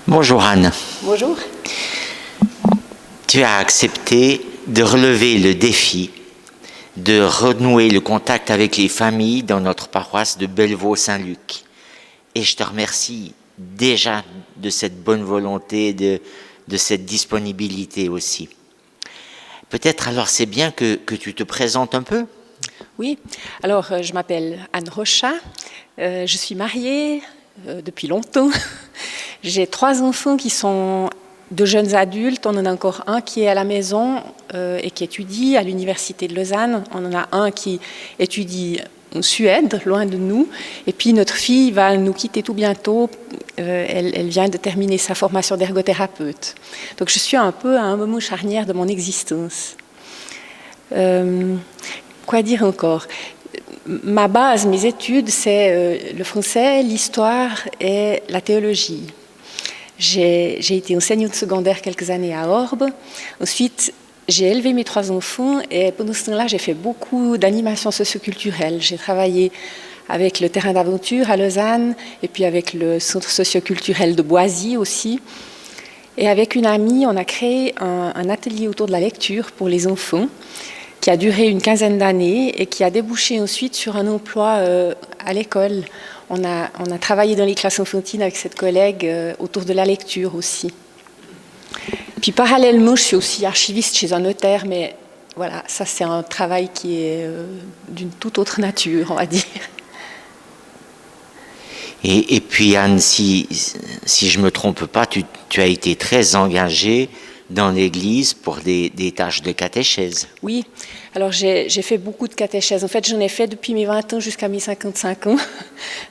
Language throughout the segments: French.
Bonjour Anne. Bonjour. Tu as accepté de relever le défi de renouer le contact avec les familles dans notre paroisse de Bellevaux-Saint-Luc. Et je te remercie déjà de cette bonne volonté, de cette disponibilité aussi. Peut-être alors c'est bien que tu te présentes un peu. Oui, alors je m'appelle Anne Rochat, je suis mariée depuis longtemps. J'ai 3 enfants qui sont de jeunes adultes, on en a encore un qui est à la maison et qui étudie à l'université de Lausanne. On en a un qui étudie en Suède, loin de nous. Et puis notre fille va nous quitter tout bientôt. Elle vient de terminer sa formation d'ergothérapeute. Donc je suis un peu à un moment charnière de mon existence. Quoi dire encore ? Ma base, mes études, c'est le français, l'histoire et la théologie. J'ai été enseignante secondaire quelques années à Orbe. Ensuite, j'ai élevé mes 3 enfants et pendant ce temps-là, j'ai fait beaucoup d'animations socioculturelles. J'ai travaillé avec le terrain d'aventure à Lausanne et puis avec le centre socioculturel de Boisy aussi. Et avec une amie, on a créé un atelier autour de la lecture pour les enfants qui a duré une quinzaine d'années et qui a débouché ensuite sur un emploi à l'école. On a travaillé dans les classes enfantines avec cette collègue autour de la lecture aussi. Puis parallèlement, je suis aussi archiviste chez un notaire, mais voilà, ça c'est un travail qui est d'une toute autre nature, on va dire. Et puis Anne, si je ne me trompe pas, tu as été très engagée dans l'Église pour des tâches de catéchèse. Oui, alors j'ai fait beaucoup de catéchèse. En fait, j'en ai fait depuis mes 20 ans jusqu'à mes 55 ans,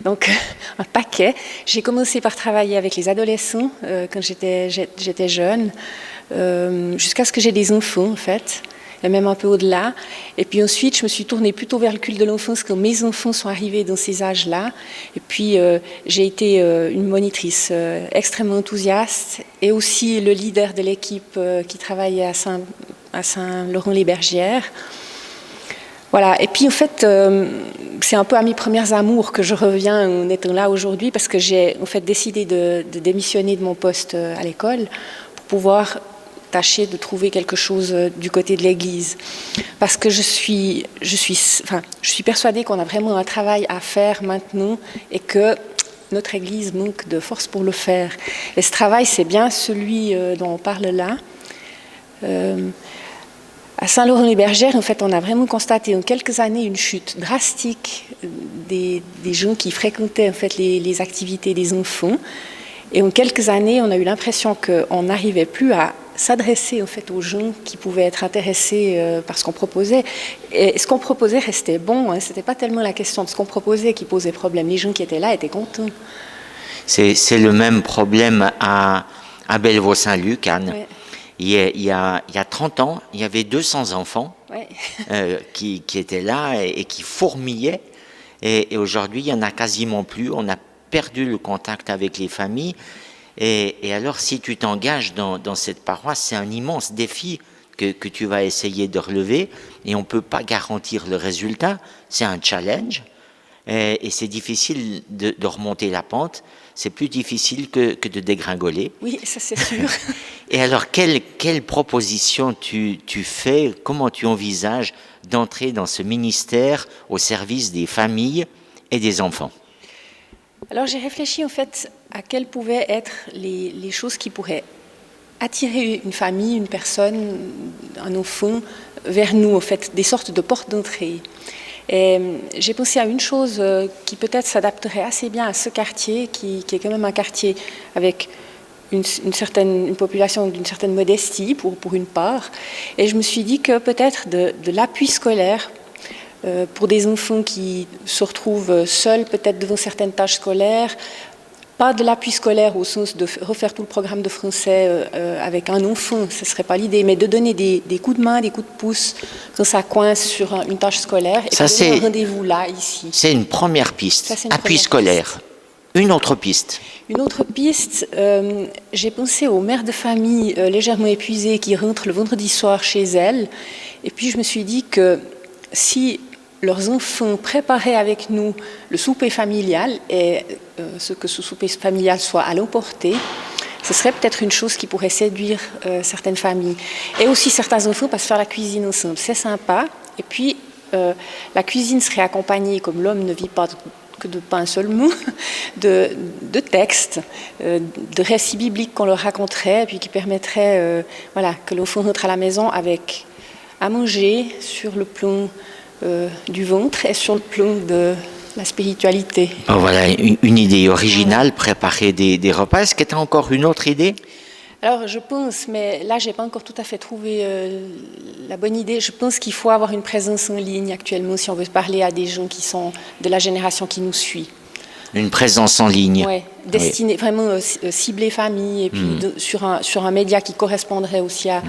donc un paquet. J'ai commencé par travailler avec les adolescents quand j'étais jeune, jusqu'à ce que j'ai des enfants en fait, et même un peu au-delà. Et puis ensuite, je me suis tournée plutôt vers le culte de l'enfance quand mes enfants sont arrivés dans ces âges-là. Et puis, j'ai été une monitrice extrêmement enthousiaste et aussi le leader de l'équipe qui travaillait à Saint-Laurent-les-Bergères. Voilà. Et puis, en fait, c'est un peu à mes premières amours que je reviens en étant là aujourd'hui parce que j'ai en fait décidé de démissionner de mon poste à l'école pour pouvoir tâcher de trouver quelque chose du côté de l'Église. Parce que je suis persuadée qu'on a vraiment un travail à faire maintenant et que notre Église manque de force pour le faire. Et ce travail, c'est bien celui dont on parle là. À Saint-Laurent-les-Bergères, en fait, on a vraiment constaté en quelques années une chute drastique des gens qui fréquentaient en fait, les activités des enfants. Et en quelques années, on a eu l'impression qu'on n'arrivait plus à s'adresser en fait, aux gens qui pouvaient être intéressés par ce qu'on proposait. Et ce qu'on proposait restait bon, hein. Ce n'était pas tellement la question de ce qu'on proposait qui posait problème. Les gens qui étaient là étaient contents. C'est le même problème à Bellevaux-Saint-Luc, Anne. Ouais. Il y a 30 ans, il y avait 200 enfants ouais. qui étaient là et qui fourmillaient. Et aujourd'hui, il n'y en a quasiment plus. On a perdu le contact avec les familles. Et alors, si tu t'engages dans cette paroisse, c'est un immense défi que tu vas essayer de relever. Et on ne peut pas garantir le résultat. C'est un challenge. Et c'est difficile de remonter la pente. C'est plus difficile que de dégringoler. Oui, ça c'est sûr. Et alors, quelle proposition tu fais? Comment tu envisages d'entrer dans ce ministère au service des familles et des enfants? Alors j'ai réfléchi en fait à quelles pouvaient être les choses qui pourraient attirer une famille, une personne, un enfant vers nous, en fait, des sortes de portes d'entrée. Et j'ai pensé à une chose qui peut-être s'adapterait assez bien à ce quartier, qui est quand même un quartier avec une population d'une certaine modestie pour une part. Et je me suis dit que peut-être de l'appui scolaire pour des enfants qui se retrouvent seuls peut-être devant certaines tâches scolaires, pas de l'appui scolaire au sens de refaire tout le programme de français avec un enfant, ce ne serait pas l'idée, mais de donner des coups de main, des coups de pouce quand ça coince sur une tâche scolaire. Et ça, c'est un rendez-vous là, ici. C'est une première piste, appui scolaire. Une autre piste. Une autre piste, j'ai pensé aux mères de famille légèrement épuisées qui rentrent le vendredi soir chez elles. Et puis je me suis dit que si leurs enfants préparaient avec nous le souper familial et ce souper familial soit à l'emporter, ce serait peut-être une chose qui pourrait séduire certaines familles. Et aussi certains enfants, parce que faire la cuisine ensemble, c'est sympa. Et puis, la cuisine serait accompagnée, comme l'homme ne vit pas que de pas un seul mot, de textes, de récits bibliques qu'on leur raconterait, et puis qui permettraient voilà, que l'enfant rentre à la maison avec à manger sur le plan du ventre et sur le plan de la spiritualité. Oh, voilà, une idée originale, préparer des repas. Est-ce que tu as encore une autre idée? Alors je pense, mais là je n'ai pas encore tout à fait trouvé la bonne idée, je pense qu'il faut avoir une présence en ligne actuellement si on veut parler à des gens qui sont de la génération qui nous suit. Une présence en ligne. Oui, destinée vraiment ciblée famille et puis sur un média qui correspondrait aussi à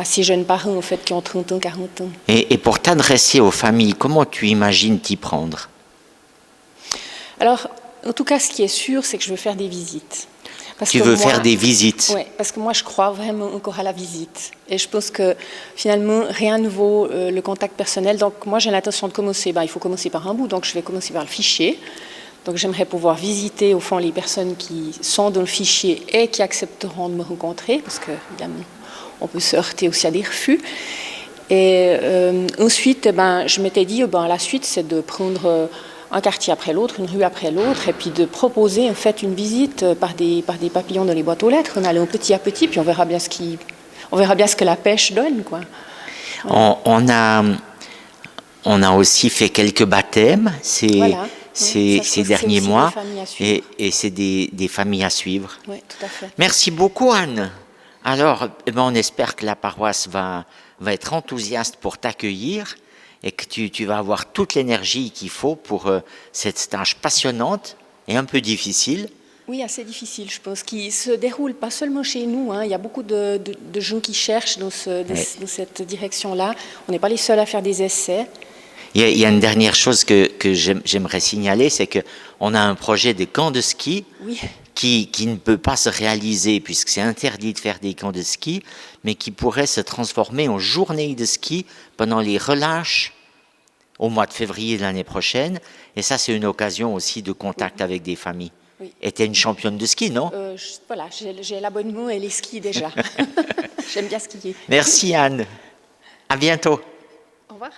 ces jeunes parents en fait, qui ont 30 ans, 40 ans. Et pour t'adresser aux familles, comment tu imagines t'y prendre? Alors, en tout cas, ce qui est sûr, c'est que je veux faire des visites. Tu veux faire des visites? Oui, parce que moi, je crois vraiment encore à la visite. Et je pense que finalement, rien ne vaut le contact personnel. Donc, moi, j'ai l'intention de commencer. Il faut commencer par un bout. Donc, je vais commencer par le fichier. Donc, j'aimerais pouvoir visiter, au fond, les personnes qui sont dans le fichier et qui accepteront de me rencontrer. Parce que, évidemment, on peut se heurter aussi à des refus. Et ensuite, je m'étais dit, la suite, c'est de prendre un quartier après l'autre, une rue après l'autre, et puis de proposer en fait une visite par des papillons dans les boîtes aux lettres. On allait petit à petit, puis on verra bien ce que la pêche donne, quoi. On a aussi fait quelques baptêmes ces derniers mois, et c'est des familles à suivre. Oui, tout à fait. Merci beaucoup, Anne. Alors, on espère que la paroisse va être enthousiaste pour t'accueillir, et que tu vas avoir toute l'énergie qu'il faut pour cette stage passionnante et un peu difficile. Oui, assez difficile, je pense, qui se déroule pas seulement chez nous. Il y a beaucoup de gens qui cherchent dans cette direction-là. On n'est pas les seuls à faire des essais. Il y a une dernière chose que j'aimerais signaler, c'est qu'on a un projet de camp de ski qui ne peut pas se réaliser puisque c'est interdit de faire des camps de ski, mais qui pourrait se transformer en journée de ski pendant les relâches au mois de février de l'année prochaine. Et ça, c'est une occasion aussi de contact avec des familles. Oui. Et tu es une championne de ski, non? Voilà, j'ai l'abonnement et les skis déjà. J'aime bien skier. Merci Anne. À bientôt. Au revoir.